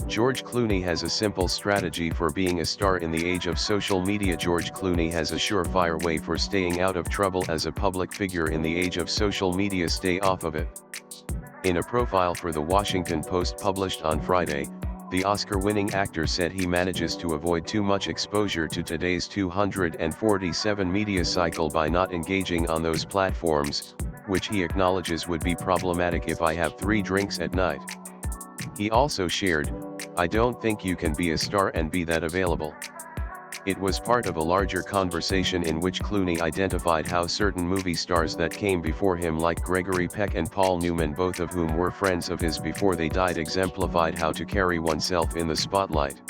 George Clooney has a simple strategy for being a star in the age of social media. George Clooney has a surefire way for staying out of trouble as a public figure in the age of social media. Stay off of it. In a profile for The Washington Post published on Friday, the Oscar-winning actor said he manages to avoid too much exposure to today's 247 media cycle by not engaging on those platforms, which he acknowledges would be problematic. If I have 3 drinks at night. He also shared, "I don't think you can be a star and be that available." It was part of a larger conversation in which Clooney identified how certain movie stars that came before him, like Gregory Peck and Paul Newman, both of whom were friends of his before they died, exemplified how to carry oneself in the spotlight.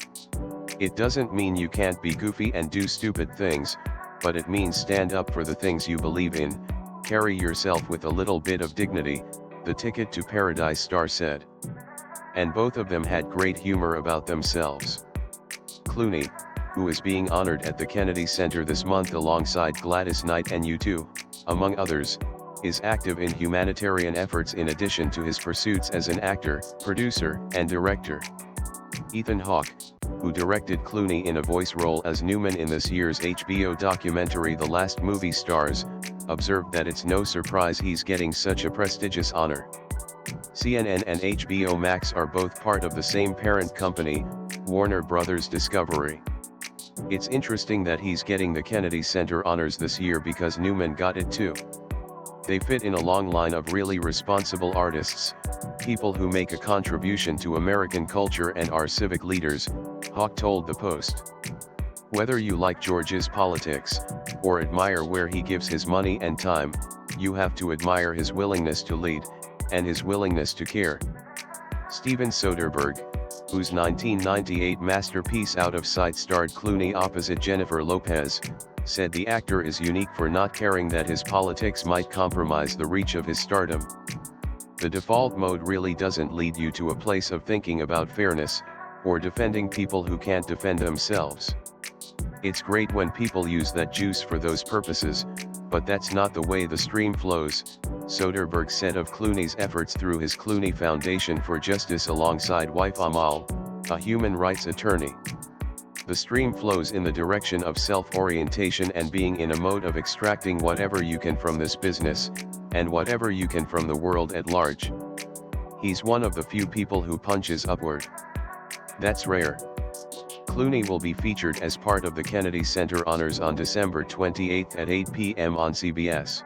"It doesn't mean you can't be goofy and do stupid things, but it means stand up for the things you believe in, carry yourself with a little bit of dignity," the Ticket to Paradise star said. And both of them had great humor about themselves. Clooney, who is being honored at the Kennedy Center this month alongside Gladys Knight and U2, among others, is active in humanitarian efforts in addition to his pursuits as an actor, producer, and director. Ethan Hawke, who directed Clooney in a voice role as Newman in this year's HBO documentary The Last Movie Stars, observed that it's no surprise he's getting such a prestigious honor. CNN and HBO Max are both part of the same parent company, Warner Bros. Discovery. It's interesting that he's getting the Kennedy Center honors this year because Newman got it too. They fit in a long line of really responsible artists, people who make a contribution to American culture and are civic leaders, Hawke told the Post. "Whether you like George's politics, or admire where he gives his money and time, you have to admire his willingness to lead, and his willingness to care." Steven Soderbergh, whose 1998 masterpiece Out of Sight starred Clooney opposite Jennifer Lopez, said the actor is unique for not caring that his politics might compromise the reach of his stardom. "The default mode really doesn't lead you to a place of thinking about fairness, or defending people who can't defend themselves. It's great when people use that juice for those purposes, but that's not the way the stream flows," Soderbergh said of Clooney's efforts through his Clooney Foundation for Justice alongside wife Amal, a human rights attorney. "The stream flows in the direction of self-orientation and being in a mode of extracting whatever you can from this business, and whatever you can from the world at large. He's one of the few people who punches upward. That's rare." Clooney will be featured as part of the Kennedy Center Honors on December 28 at 8 p.m. on CBS.